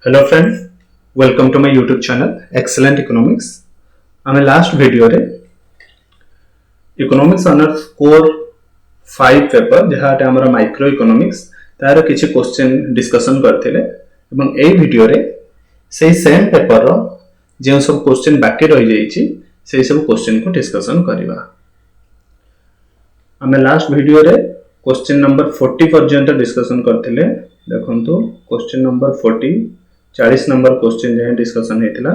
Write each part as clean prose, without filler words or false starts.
Hello friends, welcome to my YouTube channel excellent economics. आम last video रे economics honours core 5 paper जहाँ आमर micro economics तार किसी क्वेश्चन डिस्कशन करथिले एवं एई वीडियो रे सेही सेम पेपर रो जे सब क्वेश्चन बाकी रहि जाइछि सेही सब क्वेश्चन को डिस्कशन करिवा। आम लास्ट वीडियो रे क्वेश्चन नंबर 40 पर्यंत डिस्कशन करथिले। देखंतु क्वेश्चन नंबर 40 नंबर क्वेश्चन जे डिस्कशन हेतिला।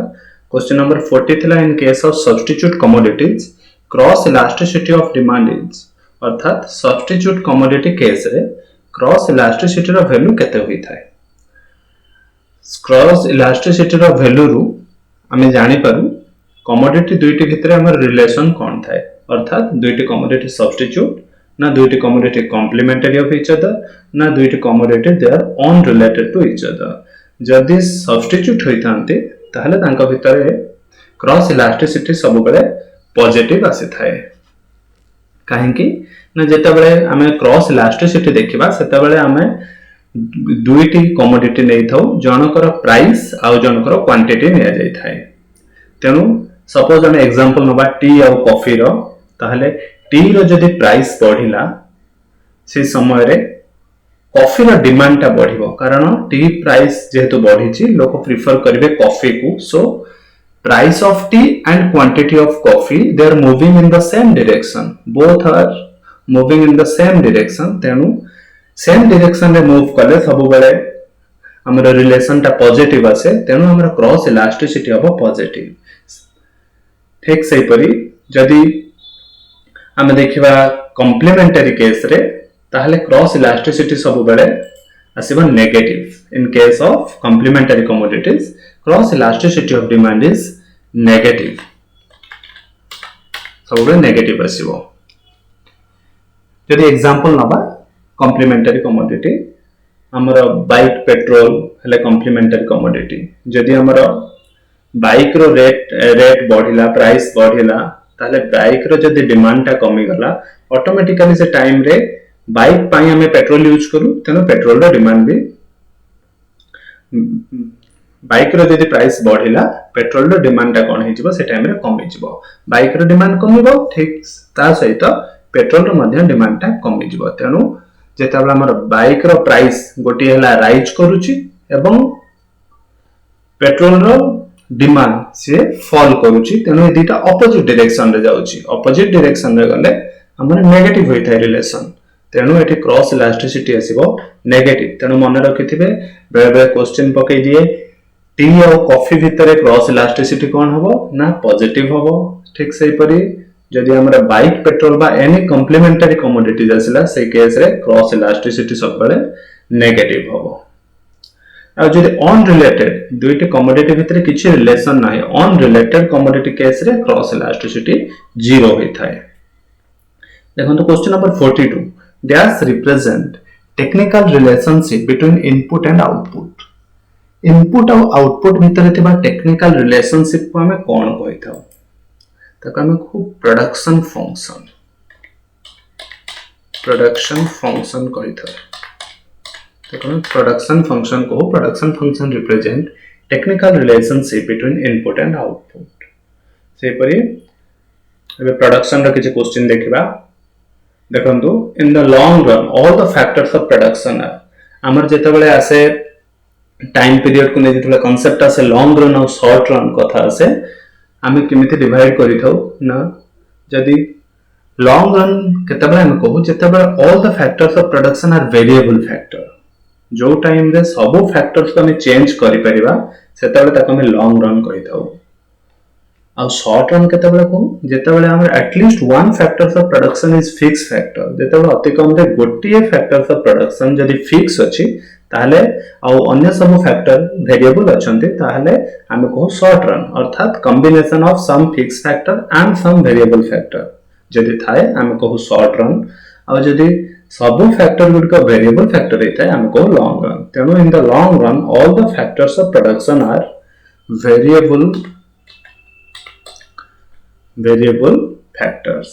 क्वेश्चन नंबर 40 थिला इन case of substitute commodities cross elasticity of demand is, अर्थात सब्स्टिट्यूट कमोडिटी केस रे क्रॉस इलास्टिसिटी रो वैल्यू केते होई थाए। क्रॉस इलास्टिसिटी रो वैल्यू रु आमे जानि पारु कमोडिटी दुईटी भितर हमर रिलेशन कोन थाए, अर्थात दुईटी कमोडिटी सब्स्टिट्यूट ना दुईटी commodity complementary of each other ना दुईटी commodity they are unrelated to each other. जदि सब्स्टिट्यूट होइतांते ताहले तांका भितरे क्रॉस इलास्टिसिटी सब बेले पॉजिटिव आसी थाए। काहेकि ना जेता बेले आमे क्रॉस इलास्टिसिटी देखिबा सेता बेले आमे दुईटी कमोडिटी नै थाउ, जनकर प्राइस आ जनकर क्वांटिटी नै जाय थाए। तेनु सपोज आमे एग्जांपल नबा टी आ कॉफी रो, ताहले टी रो जदि प्राइस बढ़िला से समय रे कॉफी रो डिमांड टा बढ़िबो, कारण टी प्राइस जेहेतु बढ़िछि लोक प्रिफर करिवे कॉफी को। So price of tea and quantity of coffee they are moving in the same direction, both are moving in the same direction. तेनु सेम डायरेक्शन रे मूव कले सब बेले हमर रिलेशन टा पॉजिटिव आसे, तेनु हमर क्रॉस इलास्टिसिटी हबो पॉजिटिव। ठीक सही परी जदि हम देखिबा कॉम्प्लीमेंटरी केस रे ताहले क्रॉस इलास्टिसिटी सब बेले आसीबा negative. In case of complementary commodities cross elasticity of demand is negative, सब बेले नेगेटिव आसीबो। जदि एग्जांपल नबा कॉम्प्लीमेंटरी कमोडिटी हमर बाइक पेट्रोल हले कॉम्प्लीमेंटरी कमोडिटी। जदि हमर बाइक रो रेट बढ़िला, प्राइस बढ़िला, ताले बाइक रो जदि डिमांड टा कमी गला ऑटोमेटिकली से टाइम रे बाइक पाई हमें पेट्रोल यूज करू, तेनो पेट्रोल रो डिमांड भी बाइक रो जदि प्राइस बढ़िला पेट्रोल रो डिमांड टा कोन हिजिबो से टाइम रे कमी जिवो। बाइक रो डिमांड कमिबो, ठीक ता सहित पेट्रोल रो मध्य डिमांड टा कमी जिवो। तेनु जेताबला हमर बाइक रो प्राइस गोटी हला राइज करूची एवं पेट्रोल रो डिमांड से फॉल करूची, तेनु ए दिटा ऑपोजिट डायरेक्शन रे जाउची। ऑपोजिट डायरेक्शन रे गले हमर नेगेटिव होई थाय रिलेशन, तेनु एठी क्रॉस इलास्टिसिटी आसीबो नेगेटिव। तेनु मन रखिथिबे बेले बेले क्वेश्चन पकई दिए टी और कॉफी भितर क्रॉस इलास्टिसिटी कोन हबो ना पॉजिटिव हबो। ठीक सही परी जदि हमरा बाइक पेट्रोल बा एनी कॉम्प्लीमेंटरी कमोडिटीज आसिला से केस रे क्रॉस इलास्टिसिटी सब बेले नेगेटिव हबो। आ जदि अनरिलेटेड दुईटी कमोडिटी भितर किछि रिलेशन नाही, अनरिलेटेड कमोडिटी केस रे क्रॉस इलास्टिसिटी 0 होई थाए। देखंतु question number 42 dash represent technical relationship between input and output. Input और आउटपुट भितर थिबा टेक्निकल रिलेशनशिप को हमें कोन कहिथाउ, ताको हमें खूब प्रोडक्शन फंक्शन कहिथाउ। ताको हमें प्रोडक्शन फंक्शन को production function represent technical relationship between input and output. से परी अबे प्रोडक्शन रो किछि क्वेश्चन देखिबा। देखंतु in the long run all the factors of production are, हमर जेते बेले आसे टाइम पीरियड को नै जेते कांसेप्ट आसे लॉन्ग रन और शॉर्ट रन कथा आसे हमें किमिति डिवाइड करि थाउ ना। जदि लॉन्ग रन केते बेले हम कहू जेते बेले all the factors of production are variable factor, जो टाइम रे सब फैक्टर्स को हम चेंज करि परिबा सेते बेले ताको हम लॉन्ग रन कहि थाउ। आ शॉर्ट रन केते बेले को जेते बेले हमर at least one factors of production is fix factor, जेते बेले अति कम रे गोटिए फैक्टर्स ऑफ प्रोडक्शन जदि फिक्स अछि ताहले आ अन्य सब फैक्टर वेरिएबल अछंती ताहले हम को शॉर्ट रन, अर्थात combination of some fixed factor and some variable factor जदि थाए हम को शॉर्ट रन। आ जदि सब फैक्टर गुड का वेरिएबल फैक्टर रहता हम को लॉन्ग रन। तेनु in the long run all the factors of production are variable factors.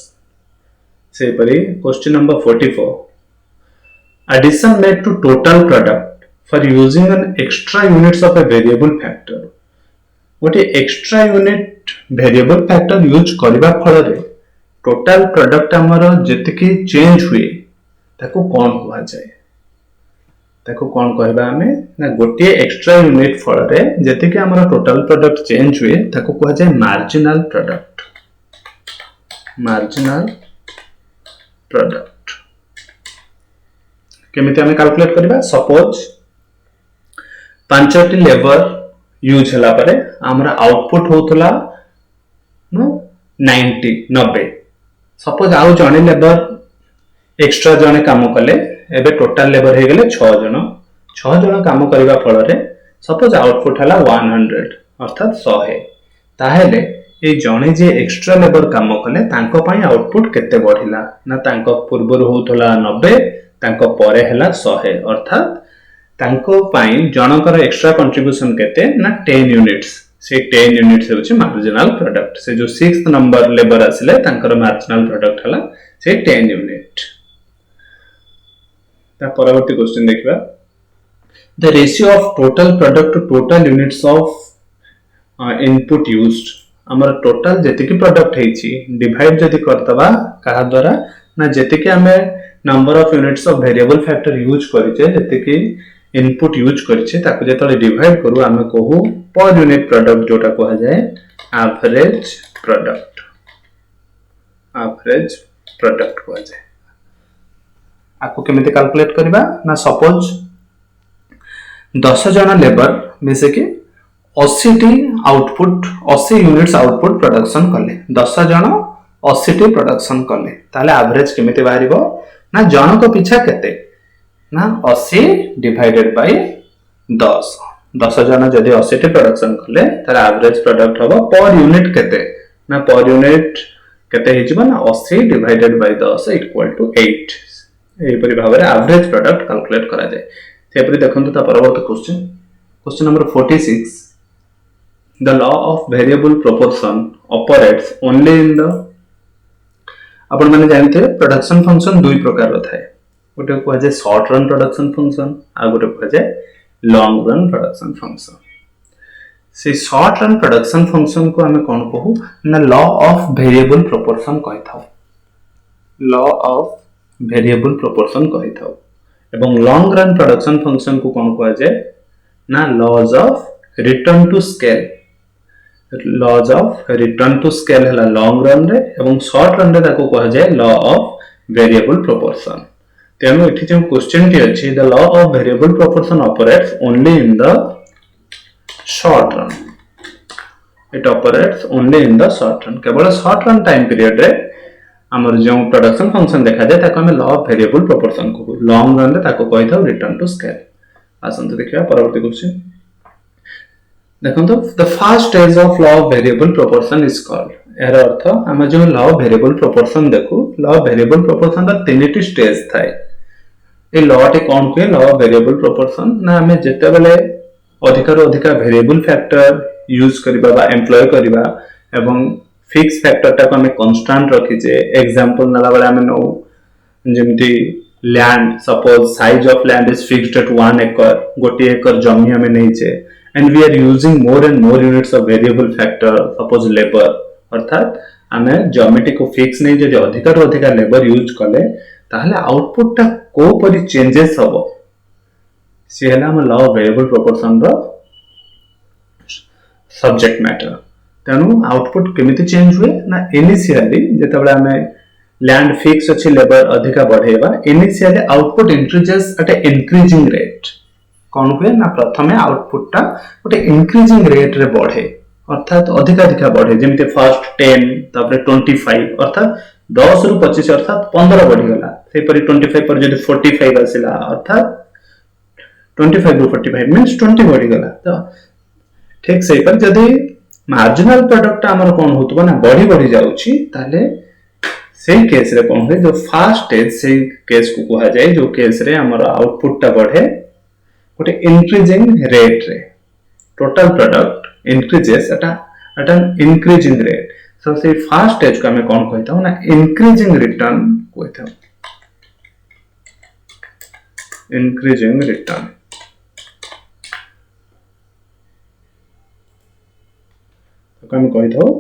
से परी question number 44 addition made to total product for using an extra units of a variable factor गोटे extra unit variable factor use करबा फल रे total product हमर जतिकी change हुए ताको कोन कहवा जाय ताको कोन कहबा हमें ना गोटे एक्स्ट्रा यूनिट फल रे जतिकी हमर टोटल प्रोडक्ट चेंज हुए ताको कहवा जाय मार्जिनल प्रोडक्ट केमिति हमें कैलकुलेट करबा सपोज 5टी लेबर यूज हला परे हमरा आउटपुट होतला नो 90 सपोज आउ जने लेबर एक्स्ट्रा जने काम कले एबे टोटल लेबर हे गेले 6 जन काम करबा फल रे सपोज आउटपुट हला 100 अर्थात 100 ताहेले ए जने जे एक्स्ट्रा लेबर काम कले तांको पई आउटपुट केते बढ़िला ना तांको पूर्व होतला 90 तांको परे हला 100 अर्थात तांको पाई जनकर एक्स्ट्रा कंट्रीब्यूशन केते ना 10 यूनिट्स से 10 यूनिट्स होछि मार्जिनल प्रोडक्ट से जो 6th नंबर लेबर आसले तांकर मार्जिनल प्रोडक्ट हला से 10 यूनिट ता परवर्ती क्वेश्चन देखिबा the ratio of total product to total units of input used हमर टोटल जति की प्रोडक्ट हेछि डिवाइड जति करतबा कहा द्वारा ना जति की हमें number of units of variable factor use करिचे जति की इनपुट यूज करछे ताको जेतले डिवाइड करू आमे कहू पर यूनिट प्रोडक्ट जोटा कहा जाय एवरेज प्रोडक्ट कहा जाय आपको केमिति कैलकुलेट करबा ना सपोज 10 जन लेबर में से के 80 T output 80 units output production कले 10 जन 80 टी प्रोडक्शन कले ताले एवरेज केमिति बाहरिबो ना जन को पीछा केते ना 80 डिवाइडेड बाय 10 जन जदि 80 टी प्रोडक्शन कले तार एवरेज प्रोडक्ट हबो पर यूनिट केते ना पर यूनिट केते हिजबो ना 80 डिवाइडेड बाय 10 इक्वल टू 8 एही परि भाबरे एवरेज प्रोडक्ट कैलकुलेट करा जाय सेपरि देखंतु ता परवर्ती question number 46 the law of variable proportion operates only in the आपण माने जानते प्रोडक्शन फंक्शन दुई प्रकार रो थाए गोटे कह जाए शॉर्ट रन प्रोडक्शन फंक्शन आ गोटे कह जाए लॉन्ग रन प्रोडक्शन फंक्शन से शॉर्ट रन प्रोडक्शन फंक्शन को हमें कौन कहू ना लॉ ऑफ वेरिएबल प्रोपोर्शन कहि थाउ लॉ ऑफ वेरिएबल प्रोपोर्शन कहि थाउ एवं लॉन्ग रन प्रोडक्शन फंक्शन को कौन कह जाए ना laws of return to scale हला लॉन्ग रन रे एवं शॉर्ट रन रे ताको कह जाए लॉ ऑफ वेरिएबल प्रोपोर्शन तेनु एठी जो क्वेश्चन टी अछि the law of variable proportion operates only in the short run it operates only in the short run केवल शॉर्ट रन टाइम पीरियड रे हमर जो प्रोडक्शन फंक्शन देखा जाय ताको हम लॉ ऑफ वेरिएबल प्रोपोर्शन को लॉन्ग रन रे ताको कहि थाउ रिटर्न टू स्केल आसंत देखिया परवर्ती क्वेश्चन देखंतो the first stage of law of variable proportion is called एयर अर्थ हम जो लॉ ऑफ वेरिएबल प्रोपोर्शन देखु law of variable proportion the तीनटी स्टेज थाए ए लॉ टे कोन के लॉ ऑफ वेरिएबल प्रोपोर्शन ना हमें जेते बेले अधिक वेरिएबल फैक्टर यूज करबा बा एम्प्लॉय करबा एवं फिक्स फैक्टर टा को हमें कांस्टेंट रखि जे एग्जांपल नला बेले हमें नो जेमती land suppose size of land is fixed at 1 एकड़ गोटी एकड़ जमी हमें नहीं छे and we are using more and more units of variable factor suppose labor अर्थात हमें ज्योमेट्री को फिक्स नहीं जदि अधिक लेबर यूज कले ताहले आउटपुट ता को परि चेंजेस हबो से हला हम लॉ ऑफ वेरिएबल प्रोपोर्शन रो सब्जेक्ट मैटर तेनु आउटपुट केमिति चेंज हुए ना इनिशियली जेते बेला हमें लैंड फिक्स अछि लेबर अधिक बढ़ेबा इनिशियली आउटपुट इंक्रीजेस एट ए इंक्रीजिंग रेट कौन हुए ना प्रथमे आउटपुट टा गोटे इंक्रीजिंग रेट रे बढ़े अर्थात अधिक बढ़े जेमिति फर्स्ट 10 तापर 25 अर्थात 10 रु 25 अर्थात 15 बढ़ी गला से परि 25 पर जदि 45 आसिला अर्थात 25 रु 45 मींस 20 बढ़ी गला तो ठीक से पर जदि मार्जिनल प्रोडक्ट हमर कोन होतबा ना बढ़ी जाउची ताले सेही केस रे कोन होय जो फर्स्ट स्टेज से केस को कहा जाय जो केस रे हमर आउटपुट टा बढ़े गोटे इंक्रीजिंग रेट रे total product increases eight an increasing rate so से फर्स्ट स्टेज को हमें कौन कहता हूं ना इंक्रीजिंग रिटर्न कहता हूं इंक्रीजिंग रिटर्न हम कहि थाउ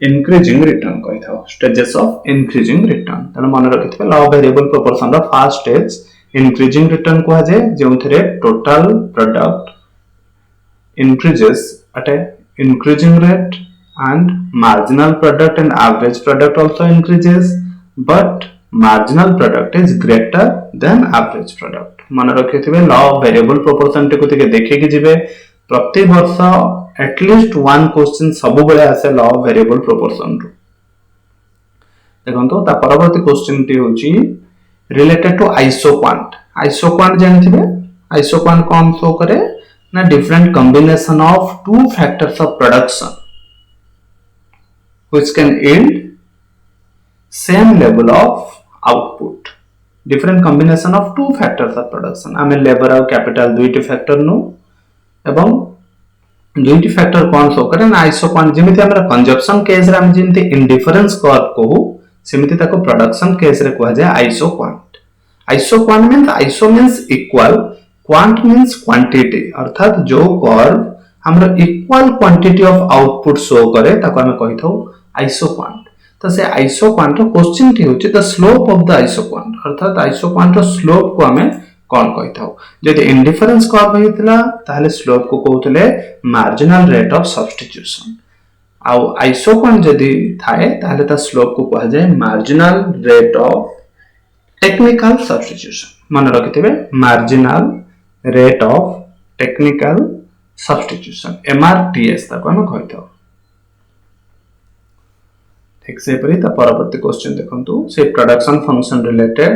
increasing return कहि थाउ stages of increasing return तने मन रखिथिबे law of variable proportion row first stage increasing return को जे जोंथरे total product increases at a increasing rate and marginal product and average product also increases but marginal product is greater than average product मन रखिथिबे law of variable proportion टे को देखे कि जिवे प्रति वर्ष at least one question सब बेले आसे लॉ ऑफ वेरिएबल प्रोपोर्शन रो देखंतो ता परवर्ती क्वेश्चन टी होची रिलेटेड टू आइसोक्वांट जानथिबे आइसोक्वांट कोन शो करे ना different combination of two factors of production which can yield same level of output different combination of two factors of production आमे लेबर और कैपिटल दुईटी फैक्टर नो एवं दुईटी फैक्टर कोन शो करे ना आइसोक्वांट जेमिति हमरा कंजप्शन केस रे हम जेमिति इंडिफरेंस कर्व कहू सेमिति ताको प्रोडक्शन केस रे कहै जाय isoquant means iso means equal quant means quantity अर्थात जो कर्व हमरा equal quantity of output show करे ताको हम कहि थाउ आइसोक्वांट तो से आइसोक्वांट रो क्वेश्चन टी होची the slope of the isoquant अर्थात आइसोक्वांट रो स्लोप को हमें कौन कहि थाउ जदि इंडिफरेंस कर्व हेतिला ताले स्लोप को कहउतले मार्जिनल रेट ऑफ सब्स्टिट्यूशन आ आइसोक्वांट जदि थाए ताले ता स्लोप को कहा जाय marginal rate of technical substitution मन रखिथिबे marginal rate of technical substitution MRTS ताको हम कहि थाउ ठीक से परि ता परवर्ती क्वेश्चन देखंतु से प्रोडक्शन फंक्शन रिलेटेड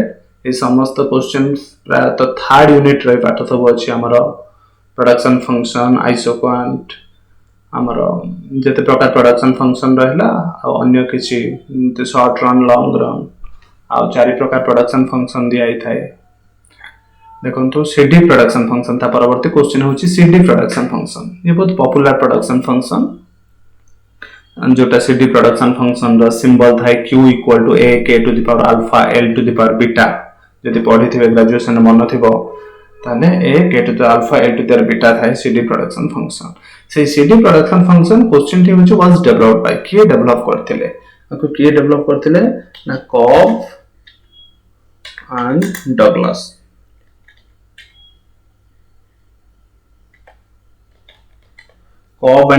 ए समस्त क्वेश्चन प्राय तो थर्ड यूनिट रे पाठ सब अछि हमर प्रोडक्शन फंक्शन आइसोक्वांट हमर जते प्रकार प्रोडक्शन फंक्शन रहला आ अन्य किछि शॉर्ट रन लॉन्ग रन आ चारि प्रकार प्रोडक्शन फंक्शन दियाई थाए देखंतु सीडी प्रोडक्शन फंक्शन ता परवर्ती क्वेश्चन होछि सीडी प्रोडक्शन फंक्शन ये बहुत पॉपुलर प्रोडक्शन फंक्शन जोटा सीडी प्रोडक्शन फंक्शन रो सिंबल थाए q equal to a k to the power alpha l to the power beta जदि पढ़ी थिबे ग्रेजुएशन मन थिबो ताले a k to the alpha l to the beta थाए सीडी प्रोडक्शन फंक्शन से सीडी प्रोडक्शन फंक्शन क्वेश्चन टी होछ वाज डेवलप्ड बाय के डेवलप करथिले अको के डेवलप करथिले ना Cobb and Douglas cob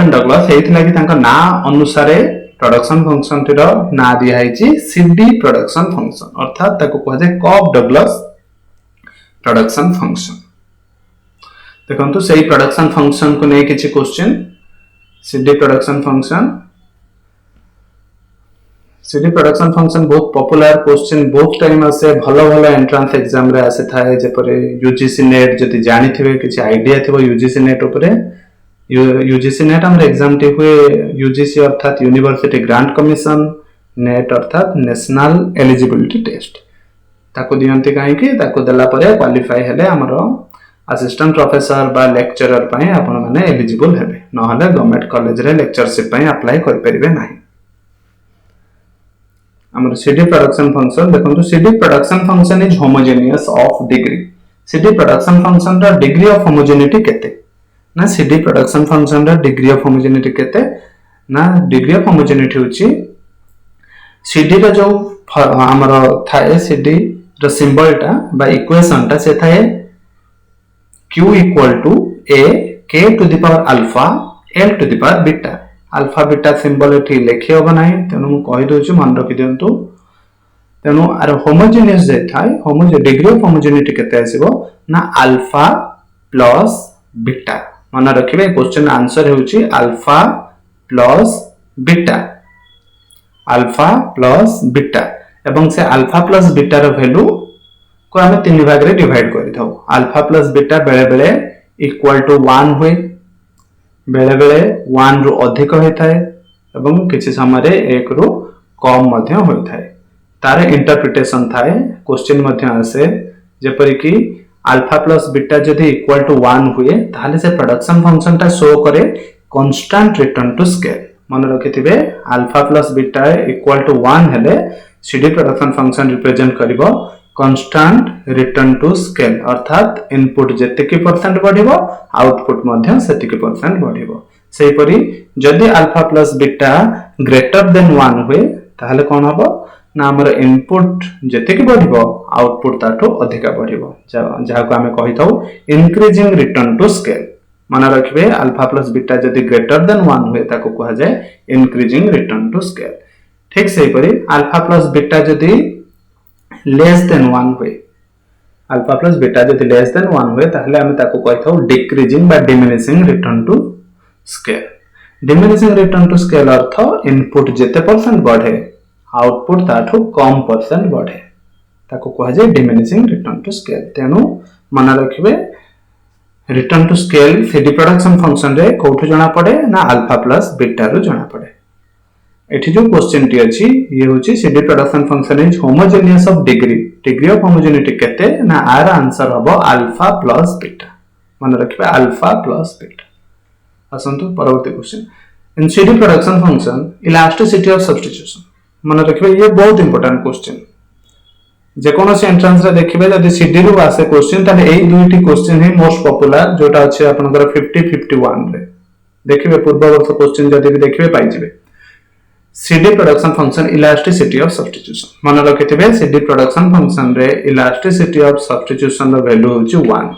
and Douglas हेइथिला कि तांका ना अनुसार प्रोडक्शन फंक्शन टिरो ना दिया हैछि सीडी प्रोडक्शन फंक्शन अर्थात ताको कहै छै कॉब डगलस प्रोडक्शन फंक्शन देखंतु सेही प्रोडक्शन फंक्शन को नै किछि क्वेश्चन सीडी प्रोडक्शन फंक्शन बहुत पॉपुलर क्वेश्चन बहुत टाइम आसे भलो भलो एंट्रेंस एग्जाम रे आसे थाए जे परे यूजीसी नेट जति जानि थिबे किछि आईडिया थिबो यूजीसी नेट ऊपर यूजीसी नेट हमर एग्जाम टी हुए यूजीसी अर्थात यूनिवर्सिटी ग्रांट कमीशन नेट अर्थात नेशनल एलिजिबिलिटी टेस्ट ताको दियंती काहे कि ताको देला परे क्वालिफाई हेले हमर असिस्टेंट प्रोफेसर बा लेक्चरर पय आपण माने एलिजिबल हेबे न हले गवर्नमेंट कॉलेज रे लेक्चरशिप पय अप्लाई कर परिबे नाही हमर सीडी प्रोडक्शन फंक्शन देखंतु CD production function is homogeneous of degree CD production function रा डिग्री ऑफ होमोजेनिटी केते ना सीडी प्रोडक्शन फंक्शन रा डिग्री ऑफ होमोजेनिटी केते ना डिग्री ऑफ होमोजेनिटी होची सीडी रा जो हमर थाए सीडी रा सिंबल टा बा इक्वेशन टा से थाए q equal to a k to the power alpha l to the power beta alpha beta symbol एठी लेखि होबा नाही तेनु मु कहि दोछु मन रखि दियंतु तेनु आर होमोजेनियस जे थाए होमोजे डिग्री ऑफ होमोजेनिटी केते आसीबो ना अल्फा प्लस बीटा मन रखिबे क्वेश्चन आंसर हेउची अल्फा प्लस बीटा एवं से अल्फा प्लस बीटा रो वैल्यू को हमें तीन भाग रे डिवाइड करि थाउ अल्फा प्लस बीटा बेले बेले इक्वल टू 1 होय बेले बेले 1 रो अधिक होय थाए एवं किछि समय रे 1 रो कम मध्य होय थाए तार इंटरप्रिटेशन थाए क्वेश्चन मध्य आसे जेपरि कि अल्फा प्लस बीटा जदि इक्वल टू 1 हुए ताले से प्रोडक्शन फंक्शन ता शो करे कांस्टेंट रिटर्न टू स्केल मन रखिथिबे alpha plus beta equal to 1 हेले सीडी प्रोडक्शन फंक्शन रिप्रेजेंट करिवो कांस्टेंट रिटर्न टू स्केल अर्थात इनपुट जेतिकी परसेंट बढ़िबो आउटपुट मध्य सेतिकी परसेंट बढ़िबो सेही परि जदि alpha plus beta greater than 1 हुए ताहले कोन हबो ना हमर इनपुट जेते कि बढ़िबो आउटपुट ताठो अधिका बढ़िबो जहा को हमें कहि थाउ इंक्रीजिंग रिटर्न टू स्केल। मन रखिबे अल्फा प्लस बीटा जदि ग्रेटर देन 1 हुए ताको कहा जाय इंक्रीजिंग रिटर्न टू स्केल। ठीक सेही परि अल्फा प्लस बीटा जदि लेस देन 1 हुए अल्फा प्लस बीटा जदि लेस देन 1 हुए ताहले हम ताको कहि थाउ डिक्रीजिंग बा diminishing return to scale. Diminishing return to scale अर्थ इनपुट जेते परसेंट बढ़े आउटपुट ताठो कम परसेंट बढ़े ताको कहा जाय डिमिनिशिंग रिटर्न टू स्केल। तेनु मन रखिबे return to scale CD production function रे कोठो जणा पड़े ना अल्फा प्लस बीटा रो जणा पड़े। एठी जो क्वेश्चन टी अछि ये होची CD production function is homogeneous of degree of homogeneity केते ना आर आंसर हबो अल्फा प्लस बीटा। मन रखिबे अल्फा प्लस बीटा। असंतु परवर्ती question in CD production function elasticity of substitution. मन रखिबे ये बहुत इंपोर्टेंट क्वेश्चन जे कोनो से एंट्रेंस रे देखिबे जदि सीडी रो आसे क्वेश्चन ताले एई दुईटी क्वेश्चन ही मोस्ट पॉपुलर जोटा अछि आपनकर 50 51 रे देखिबे पूर्व वर्ष क्वेश्चन जदि भी देखिबे पाइ जिवे। CD production function elasticity of substitution मन रखिथिबे सीडी प्रोडक्शन फंक्शन रे इलास्टिसिटी ऑफ सब्स्टिट्यूशन रो वैल्यू होछि 1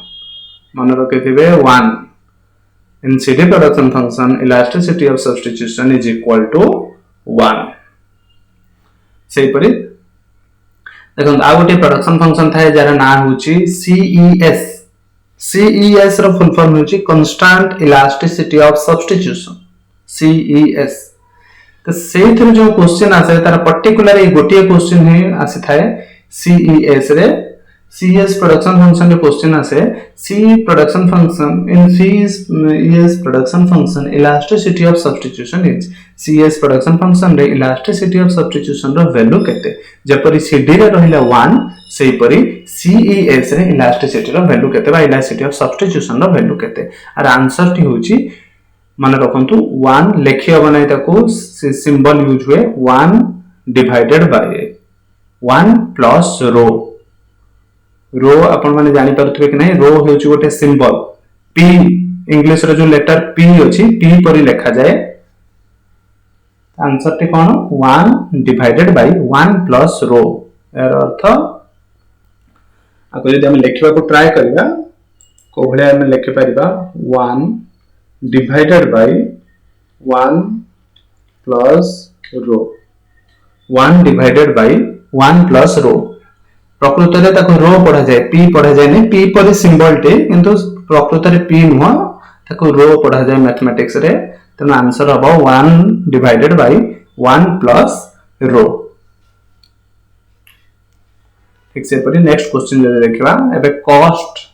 मन रखिथिबे 1 in CD production function elasticity of substitution is equal to 1। सेही परि देखो आ गोटे प्रोडक्शन फंक्शन थाए जार ना होची CES। CES रो फुल फॉर्म होची constant elasticity of substitution CES। तो सेही थ्रू जो क्वेश्चन आसे तार पर्टिकुलर ए गोटे क्वेश्चन ही आसी थाए CES रे CES प्रोडक्शन फंक्शन रे क्वेश्चन आसे C production function in CES production function elasticity of substitution is CES production function रे इलास्टिसिटी ऑफ सब्स्टिट्यूशन रो वैल्यू केते जेपरि CD रे रहिला 1 सेही परि CES रे इलास्टिसिटी रो वैल्यू केते बा इलास्टिसिटी ऑफ सब्स्टिट्यूशन रो वैल्यू केते। आर आंसर टी होची माने रखंतु 1 लेखि हो नै ताको सिंबल यूज हुए 1 डिवाइडेड बाय 1 प्लस रो। रो अपन माने जानि परथुबे कि नै रो हेउची गोटे सिंबल p इंग्लिश रे जो लेटर p अछि p परि लिखा जाय। आंसर टी कोन 1 डिवाइडेड बाय 1 प्लस रो। एयर अर्थ आको जदि हम लिखिबा को ट्राई करिबा को भले हम लिखि परिबा 1 divided by 1 plus row 1 divided by 1 plus रो। प्रकृत रे ताको रो पढ़ा जाय p पढ़ा जाय नै p परि सिंबल टे किंतु प्रकृत रे p नुह ताको रो पढ़ा जाय मैथमेटिक्स रे। तनो आंसर हबो 1 डिवाइडेड बाय 1 प्लस रो। ठीक से परि नेक्स्ट क्वेश्चन जे देखिबा एबे कॉस्ट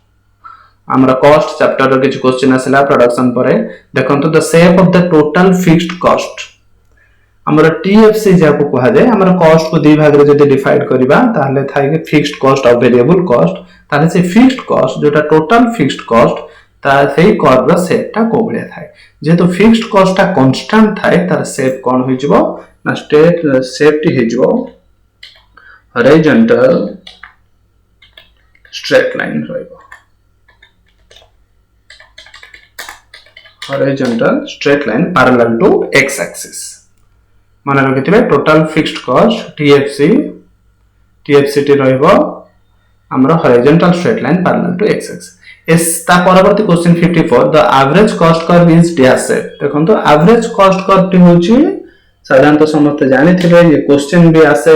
हमरा कॉस्ट चैप्टर रो किछ क्वेश्चन आसला प्रोडक्शन परे देखंतु the shape of the total fixed cost हमरा TFC जाको कहा जाय। हमरा कॉस्ट को दो भाग रे जदि डिवाइड करिबा ताहले थाय के फिक्स्ड कॉस्ट और वेरिएबल कॉस्ट ताहले से फिक्स्ड कॉस्ट जोटा टोटल फिक्स्ड कॉस्ट ता सेही कर्व रो शेप ता को बढिया थाय जेतो फिक्स्ड कॉस्ट ता कांस्टेंट थाय तार शेप कोन होई जबो ना स्ट्रेट शेप टी हे जबो हॉरिजॉन्टल स्ट्रेट लाइन रहइबो। Horizontal straight line parallel to x axis माने रखिथिबे टोटल फिक्स्ड कॉस्ट TFC टी रहइबो हमरो horizontal straight line parallel to x axis. इस ता परवर्ती question 54 the average cost curve is dash shape. देखंतो एवरेज कॉस्ट कर्व टी होची साधारणतः समस्त जानिथिबे ये क्वेश्चन भी आसे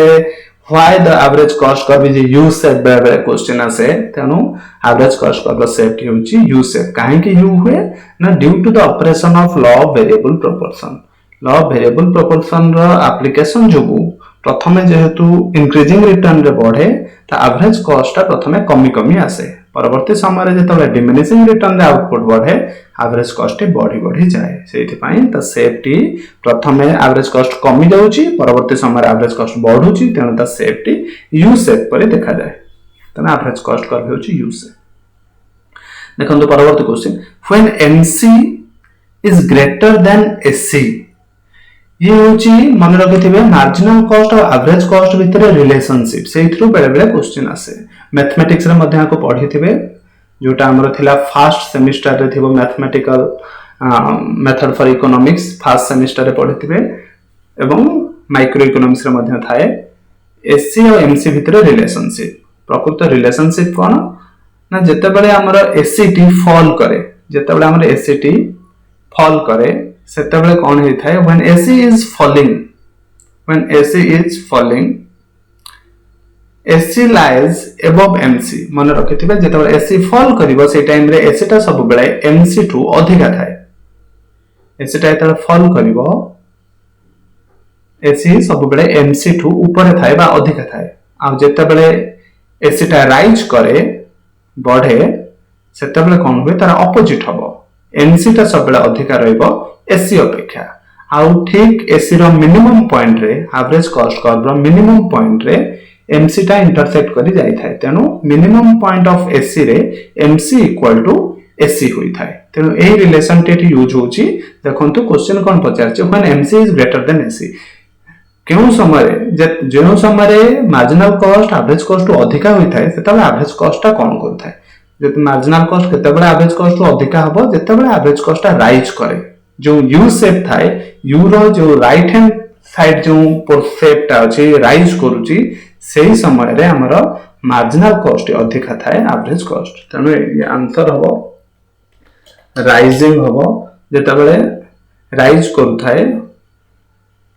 why the average cost curve is U shape बेबे क्वेश्चन आसे तेनु एवरेज कॉस्ट कर्व शेप टी होची यू शेप काहे कि यू हुए ना due to the operation of law of variable proportion. Law of variable proportion रो एप्लीकेशन जोगु प्रथमे जेहेतु इंक्रीजिंग रिटर्न रे बढ़े ता एवरेज कॉस्ट ता प्रथमे कमी कमी आसे परवर्ती समय रे जेतले डिमिनिशिंग रिटर्न रे आउटपुट बढ़े एवरेज कॉस्ट बढ़ी जाए सेति पई ता शेप टी प्रथमे एवरेज कॉस्ट कमी जाउची परवर्ती समय रे एवरेज कॉस्ट बढ़ुची तेनु ता शेप टी यू शेप परे देखा जाए तने एवरेज कॉस्ट कर्व होची यू शेप। देखंतु परवर्ती question when MC is greater then SC ये होची मन रखिथिबे मार्जिनल कॉस्ट और एवरेज कॉस्ट भितरे रिलेशनशिप से थ्रू बेले बेले क्वेश्चन आसे मैथमेटिक्स रे मध्ये को पढिथिबे जोटा हमर थिला फर्स्ट सेमिस्टर रे थिबो mathematical method for economics first semester रे पढ़िथिबे एवं माइक्रो इकोनॉमिक्स रे मध्य थाए एससी और एमसी भितर रिलेशनशिप प्रकृत रिलेशनशिप कोन ना जेते बेले हमर एससीटी फॉल करे जेते बेले हमर एससीटी फॉल करे सेते बेले कोन हे थाए when SC is falling SC lies above MC मन रखिथिबे जेते बेले एससी फॉल करिवो से टाइम रे एससी टा सब बेले एमसी टू अधिका थाए एससी टा एते फॉल करिवो एससी सब बेले एमसी टू ऊपर थाए बा अधिका थाए आ जेते बेले एससी टा राइज करे बढ़े सेते बेले कोन होय तार ऑपोजिट हबो एमसी टा सब बेले अधिका रहइबो एससी अपेक्षा आ ठीक एससी रो मिनिमम पॉइंट रे एवरेज कॉस्ट कर्व रो मिनिमम पॉइंट रे एमसी टा इंटरसेक्ट करी जाई थाए तेनु मिनिमम पॉइंट ऑफ एससी रे एमसी इक्वल टू एससी होई थाए तेनु एही रिलेशन टेटी यूज होची देखंतु क्वेश्चन कोन पचारचे when MC is greater than SC केउ समय जेउ समय मार्जिनल कॉस्ट एवरेज कॉस्ट टू अधिका होई थाए सेतबे एवरेज कॉस्ट टा कोन कर थाए जे मार्जिनल कॉस्ट केतबे एवरेज कॉस्ट टू अधिका हबो जेतबे एवरेज कॉस्ट टा राइज करे जो यू शेप थाए यू रो जो राइट हैंड साइड जो शेप टा अछि राइज करूची सेही समय रे हमर मार्जिनल कॉस्ट अधिका थाए एवरेज कॉस्ट तनो आंसर हबो राइजिंग हबो जेता बेले राइज करू थाए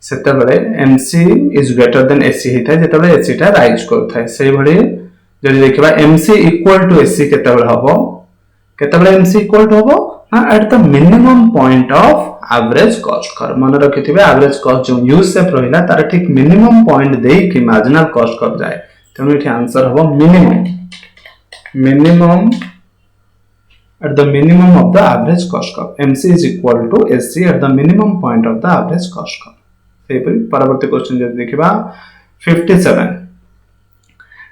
सेता बेले MC is greater than SC ही थाए जेता बेले एससी टा राइज करू थाए सेही भली जदि देखिबा एमसी इक्वल टू एससी केता बेले हबो केता बेले एमसी इक्वल टू हबो ना at the minimum point of average cost curve मन रखिथिबे एवरेज कॉस्ट जो यू शेप रहिला तार ठीक मिनिमम पॉइंट देई कि मार्जिनल कॉस्ट कर्व जाए तेनु एठी आंसर हबो minimum at the minimum of the average cost curve MC is equal to SC at the minimum point of the average cost curve सेही परवर्ती क्वेश्चन जदि देखिबा 57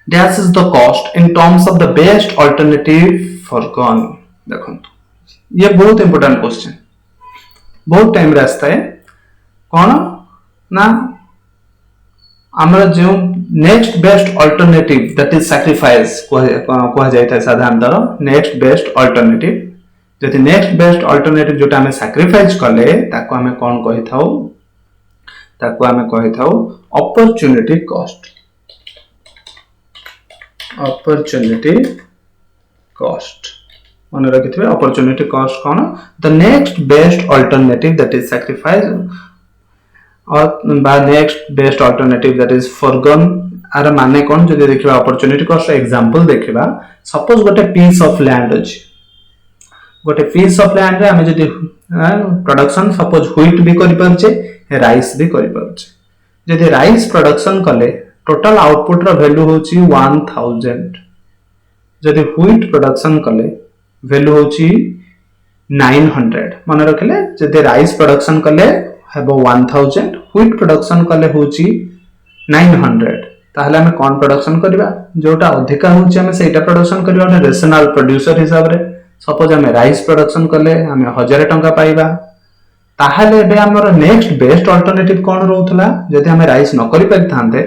dash is the cost in terms of the best alternative foregone देखंतु ये बहुत important question बहुत time रास्ता है कौन ना हमर जो next best alternative that is sacrifice कह जाय था साधारणतः नेक्स्ट बेस्ट अल्टरनेटिव जति नेक्स्ट बेस्ट अल्टरनेटिव जोटा हमें सैक्रिफाइस करले ताको हमें कोन कहि थाउ अपॉर्चुनिटी कॉस्ट मन रखिथिबे अपॉर्चुनिटी कॉस्ट कोन the next best alternative that is sacrifice और बा next best alternative that is forgone आर माने कोन जदि देखिबा अपॉर्चुनिटी कॉस्ट एग्जांपल देखिबा सपोज गोटे पीस ऑफ लैंड अछि गोटे पीस ऑफ लैंड रे हमें जदि प्रोडक्शन सपोज व्हीट भी करि परछे राइस भी करि परछे जदि राइस प्रोडक्शन कले टोटल आउटपुट रो वैल्यू होची 1000 जदि व्हीट प्रोडक्शन कले वैल्यू होची 900 मन रखले जदि राइस प्रोडक्शन कले हेबो 1000 व्हीट प्रोडक्शन कले होची 900 ताहले हमें कोन प्रोडक्शन करबा जोटा अधिका होची हमें सेटा प्रोडक्शन करबा ने रेशनल प्रोड्यूसर हिसाब रे सपोज हमें राइस प्रोडक्शन कले हमें 1000 टंका पाइबा ताहले बे हमर नेक्स्ट बेस्ट अल्टरनेटिव कोन रहउतला जदि हमें राइस न करि परथांते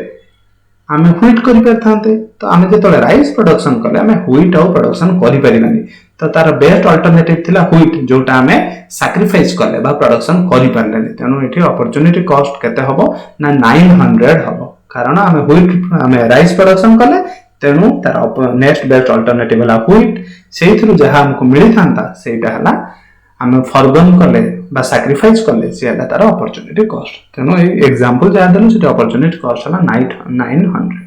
हमें व्हीट करि परथांते तो हमें जेतले राइस प्रोडक्शन कले हमें व्हीट और प्रोडक्शन करि परिबानी तो तार बेस्ट अल्टरनेटिव थिला व्हीट जोटा हमें सैक्रिफाइस करले बा प्रोडक्शन करि परलेनी तेनु एठी अपॉर्चुनिटी कॉस्ट केते हबो ना 900 हबो कारण हमें व्हीट हमें राइस प्रोडक्शन करले तेनु तार नेक्स्ट बेस्ट अल्टरनेटिव हला व्हीट सेइथरु जहा हमको मिलि थांता सेटा हला हमें फॉरगॉन करले बा सैक्रिफाइस करले से हला तार अपॉर्चुनिटी कॉस्ट तेनु एग्जांपल जा देलु सेटा अपॉर्चुनिटी कॉस्ट हला 900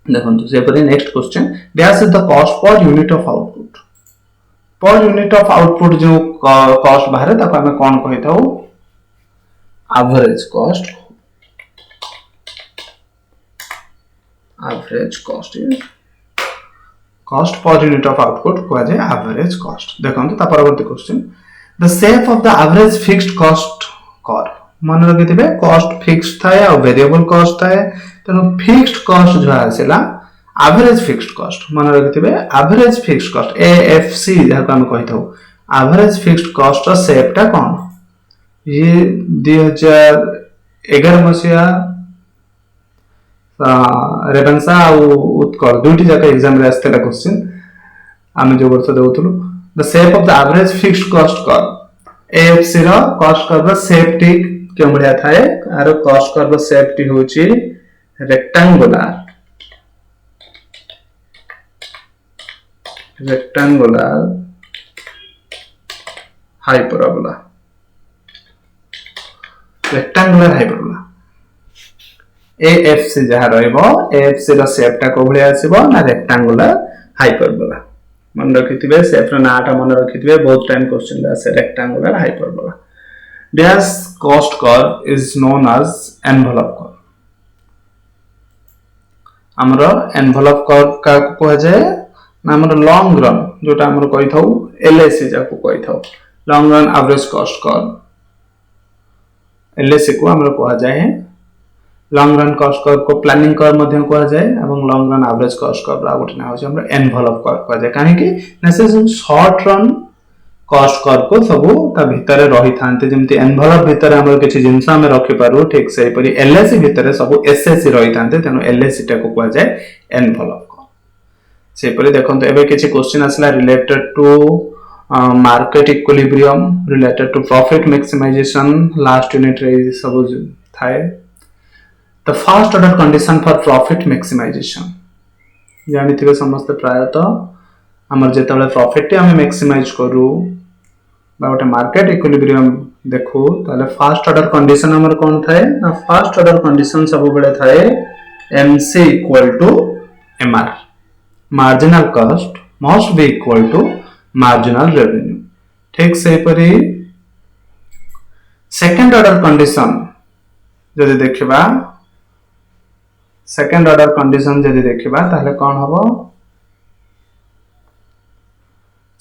देखो से परे next question dash is the cost per unit of output जो कॉस्ट बाहर ताको हमें कोन कहि थाउ average cost is cost per unit of output को जे एवरेज कॉस्ट देखो ता परवर्ती question the shape of the average fixed cost curve मन रखिथिबे कॉस्ट फिक्स्ड थाए और वेरिएबल कॉस्ट थाए तेनो फिक्स्ड कॉस्ट जो आसेला एवरेज फिक्स्ड कॉस्ट मन रखिथिबे एवरेज फिक्स्ड कॉस्ट एएफसी जहा हम कहिथौ एवरेज फिक्स्ड कॉस्ट रो शेप टा कोन ये 2011 मसिया रेवेन्सा और उत्कल दुईटी जाक एग्जाम रे आस्तेला क्वेश्चन आमे जो वर्ष देउथलु the shape of the average fixed cost curve AFC रो कॉस्ट कर्व शेप टी के बढ़िया थाए आरो कॉस्ट कर्व शेप टी होची रेक्टेंगुलर हाइपरबोला एएफसी जहा रहइबो एएफसी रो शेप टा को बढ़िया आसीबो ना रेक्टेंगुलर हाइपरबोला मन रखिथिबे शेप रो नाटा मन रखिथिबे बहुत टाइम क्वेश्चन ला से rectangular hyperbola dash cost curve is known as envelope curve हमरो एनवेलप कर्व का को जाय ना हमरो लॉन्ग रन जोटा हमरो कहि थाउ एलएसी जा को कहि थाउ long run average cost curve LAC को हमरो कहा जाय लॉन्ग रन कॉस्ट कर्व को प्लानिंग कर्व मध्य कहा जाय एवं long run average cost curve रा गोटे ना होय हमरो एनवेलप कर्व कहा जाय काहे कि ना से शॉर्ट रन कॉस्ट कर्व को सबो ता भितरे रही थांते जेमति एनवेलप भितरे हमर किछि जिंस हम रखि पारू ठीक सेहि परि एलएसी भितरे सबो एसएसी रही थांते तेनो एलएसी टा को कहा जाय एनवेलप कर्व सेहि परि देखंत एबे किछि क्वेश्चन आसला related to market equilibrium related to profit maximisation last unit रे सब थाए the first order condition for profit maximisation जानिथिबे समस्त प्रायतः हमर जेतबे प्रॉफिट हम मैक्सिमाइज करू बा गोटे मार्केट इक्विलिब्रियम देखू ताले फर्स्ट ऑर्डर कंडीशन हमर कोन थाए ना फर्स्ट ऑर्डर कंडीशन सब बेले थाए MC equal to MR marginal cost must be equal to marginal revenue ठीक से परी सेकंड ऑर्डर कंडीशन जदि देखिबा सेकंड ऑर्डर कंडीशन जदि देखिबा ताले कोन हबो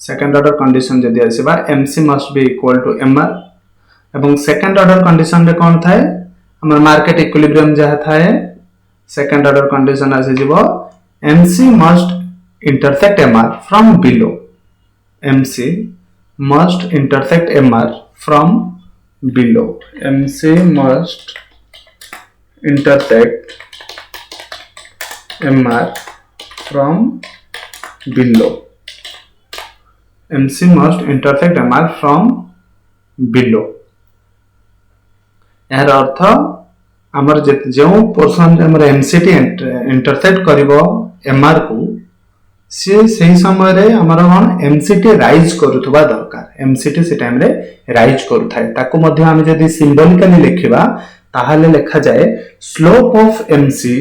सेकंड ऑर्डर कंडीशन जदि आसीबा MC must be equal to MR एवं सेकंड ऑर्डर कंडीशन रे कोन थाए हमर मार्केट इक्विलिब्रियम जहा थाए सेकंड ऑर्डर कंडीशन आसी जिवो MC must intersect MR from below MC must intersect MR from below. MC must intersect MR from below. MC must intersect MR from below. यार अर्थ हमर जो पोर्शन हमर MCT इंटरसेक्ट करिवो MR को से सही समय रे हमर कोन एमसीटी राइज करूथबा दरकार एमसीटी से टाइम रे राइज करूथाय ताको मध्ये हम जदी सिंबलिकली लिखिबा ताहाले लेखा जाय स्लोप ऑफ एमसी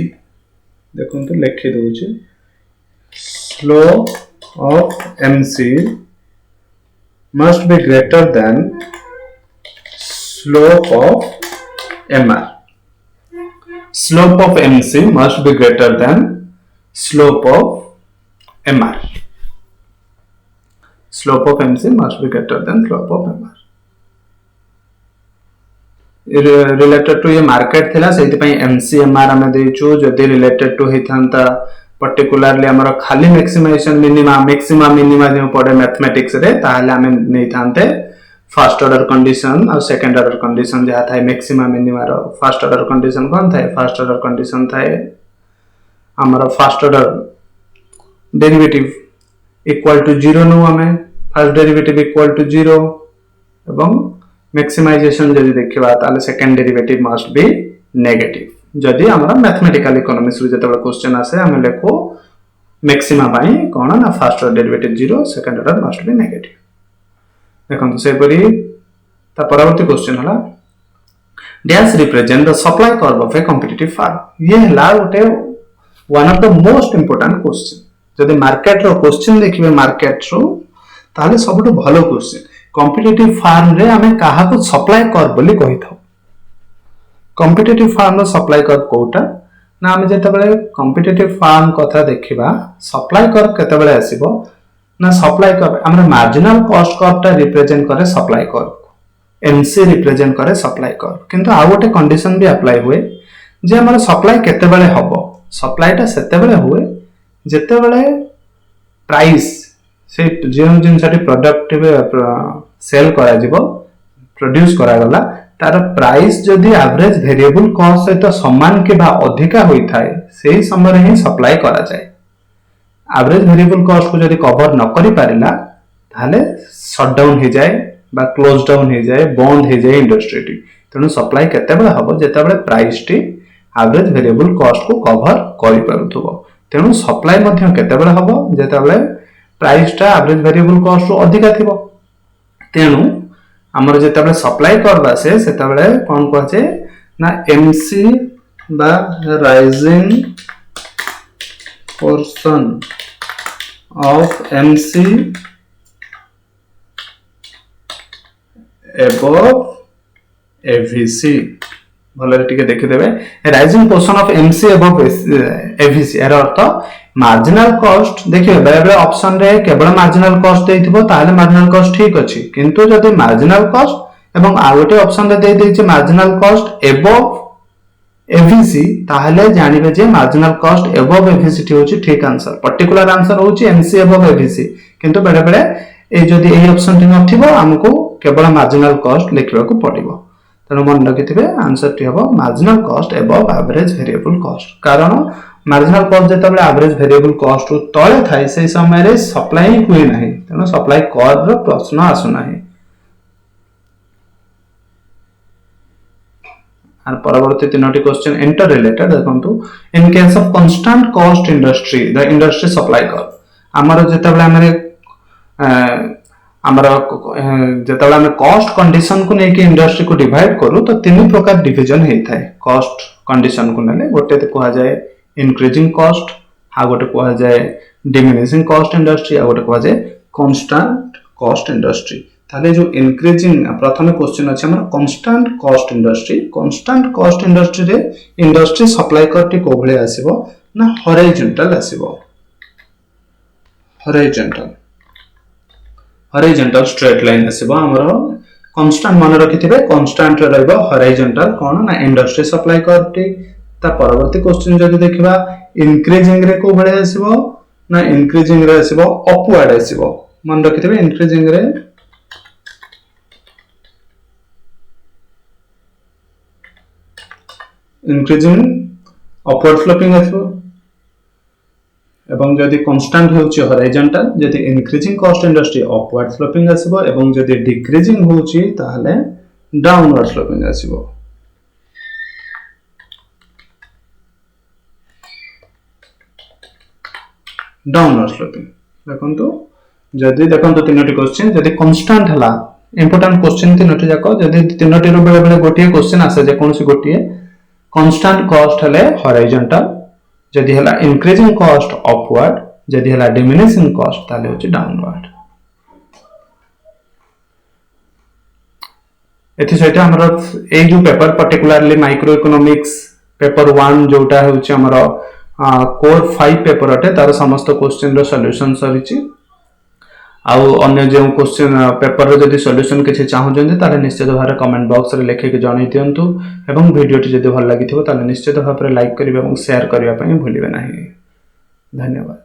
देखो तो लिखि दोछि slope of MC must be greater than slope of MR slope of MC must be greater than slope of MR. Slope of MC must be greater than slope of MR. Related to ये market थिला सेति पई MC MR हमें देइछु जदि related to हिथांता particularly हमर खाली maximization maxima minima जे पड़े mathematics रे ताहाले हमें नै थांते फर्स्ट ऑर्डर कंडीशन और सेकंड ऑर्डर कंडीशन जहा थाए मैक्सिमा मिनिमा रो फर्स्ट ऑर्डर कंडीशन कोन थाए फर्स्ट ऑर्डर कंडीशन थाए हमर first order derivative equal to 0 नु हमें फर्स्ट डेरिवेटिव इक्वल टू 0 एवं मैक्सिमाइजेशन जदि देखिबा ताले second derivative must be negative जदि हमरा मैथमेटिकल इकोनॉमिक्स रे जतबे क्वेश्चन आसे हमें लेखो मैक्सिमा पाई कोन ना first order derivative 0 second order must be negative देखो तो से परी ता परवर्ती क्वेश्चन हला dash represent the supply curve of a competitive firm ये हला उटे one of the most important question जदि मार्केट रो क्वेश्चन देखिबे मार्केट रो ताले सबटो भलो क्वेश्चन कॉम्पिटिटिव फार्म रे हमें काहा को सप्लाई कर्व बोली कहि थाउ कॉम्पिटिटिव फार्म रो सप्लाई कर्व कोटा ना हम जते बेले कॉम्पिटिटिव फार्म कथा देखिबा सप्लाई कर्व केते बेले आसीबो ना सप्लाई कर्व हमरा मार्जिनल कॉस्ट कर्व ता रिप्रेजेंट करे सप्लाई कर्व एमसी रिप्रेजेंट करे सप्लाई कर्व किंतु आ गोटे कंडीशन भी अप्लाई हुए जे हमरा सप्लाई केते बेले हबो सप्लाई ता सेते बेले हुए जेते बेले प्राइस से जे जिनसाटी प्रोडक्ट सेल करा जिवो प्रोड्यूस करा गला तार प्राइस जदी एवरेज वेरिएबल कॉस्ट सहित समान के बा अधिका होई थाए सेही समय रे ही सप्लाई करा जाय एवरेज वेरिएबल कॉस्ट को जदी कवर न करि पारिला ताहले शटडाउन हो जाए बा क्लोज डाउन हो जाए बंद हो जाए इंडस्ट्री टी तेणु सप्लाई केतेबेले हम जेतेबेले प्राइस टी एवरेज वेरिएबल कॉस्ट को कवर करि पारुथबो तेणु सप्लाई मध्य केतेबेले हम जेतेबेले प्राइस टा एवरेज वेरिएबल कॉस्ट रो अधिका थिबो तेणु हमर जेतेबेले सप्लाई करबा से सेतेबेले कोन कहजे ना एमसी बा rising portion of MC above AVC भले टिके देखि देबे rising portion of MC above AVC arrow earth marginal cost देखिए बेले बेले ऑप्शन रे केवल मार्जिनल कॉस्ट देइथिबो ताले मार्जिनल कॉस्ट ठीक अछि किंतु जदि मार्जिनल कॉस्ट एवं आ गोटे ऑप्शन रे देइ दैछि मार्जिनल कॉस्ट एबव एवीसी ताहले जानिबे जे मार्जिनल कॉस्ट एबव एवीसी टी होची ठीक आंसर पर्टिकुलर आंसर होची एमसी एबव एवीसी किंतु बेले बेले ए जदि एही ऑप्शन टी नथिबो हमको केवल मार्जिनल कॉस्ट लिखिबा को पड़िबो तनो मन रखिथिबे आंसर टी हबो marginal cost above average variable cost कारण मार्जिनल कॉस्ट जेतबेले एवरेज वेरिएबल कॉस्ट रो तळे थाई से समय रे सप्लाई हुई नाही तनो सप्लाई कर रो प्रश्न आसु नाही and परवर्ती तीनोटी क्वेश्चन इंटर रिलेटेड देखंतु इन case of constant cost industry the industry supply कर हमर जेतबेले हमर जेतबेले हम कॉस्ट कंडीशन को नेकी इंडस्ट्री को डिवाइड करू तो तीन प्रकार डिवीजन हे थाए कॉस्ट कंडीशन को नेले गोटे कहा जाए इंक्रीजिंग कॉस्ट आ गोटे कहा जाए डिमिनिशिंग कॉस्ट इंडस्ट्री आ गोटे कहा जाए कांस्टेंट कॉस्ट इंडस्ट्री ताले जो इंक्रीजिंग प्रथम क्वेश्चन अछि हमर कांस्टेंट कॉस्ट इंडस्ट्री रे इंडस्ट्री सप्लाई करटी को भले आसीबो ना हॉरिजॉन्टल आसीबो हॉरिजॉन्टल स्ट्रेट लाइन आसीबो हमर कांस्टेंट मन रखिथिबे कांस्टेंट रे रहबो हॉरिजॉन्टल कोन ना इंडस्ट्री सप्लाई करटी ता परवर्ती क्वेश्चन जदि देखिबा इंक्रीजिंग रे को भले आसीबो ना इंक्रीजिंग रे आसीबो अपवर्ड आसीबो मन रखिथिबे इंक्रीजिंग रे इंक्रीजिंग अपवर्ड स्लोपिंग आथो एवं जदि कांस्टेंट होची हॉरिजॉन्टल जदि increasing cost industry upward sloping आसीबो एवं जदि डिक्रीजिंग होची ताहले डाउनवर्ड स्लोपिंग आसीबो डाउनवर्ड स्लोपिंग देखंतु जदि देखंतु तीनोटी क्वेश्चन जदि कांस्टेंट हला इंपोर्टेंट क्वेश्चन तीनोटी जाको जदि तीनोटी रो बेले बेले गोटिए क्वेश्चन आसे जे कोनसी गोटिए कांस्टेंट कॉस्ट हले हॉरिजॉन्टल जदि हला इंक्रीजिंग कॉस्ट अपवर्ड जदि हला डिमिनिशिंग कॉस्ट ताले होची डाउनवर्ड एथि सहित हमर ए जो paper particularly micro economics paper 1 जोटा होची हमर कोर 5 पेपर अटे तार समस्त क्वेश्चन रो सॉल्यूशन सरिची आउ अन्य जो क्वेश्चन पेपर रो जदि सॉल्यूशन किछि चाहू जंदे ताले निश्चित भाबरे कमेंट बॉक्स रे लेखे के जणाई दियंतु एवं वीडियो टी जदि भल लागिथिबो ताले निश्चित भाबरे लाइक करिवे एवं शेयर करिवा पई भूलिबे नाही धन्यवाद।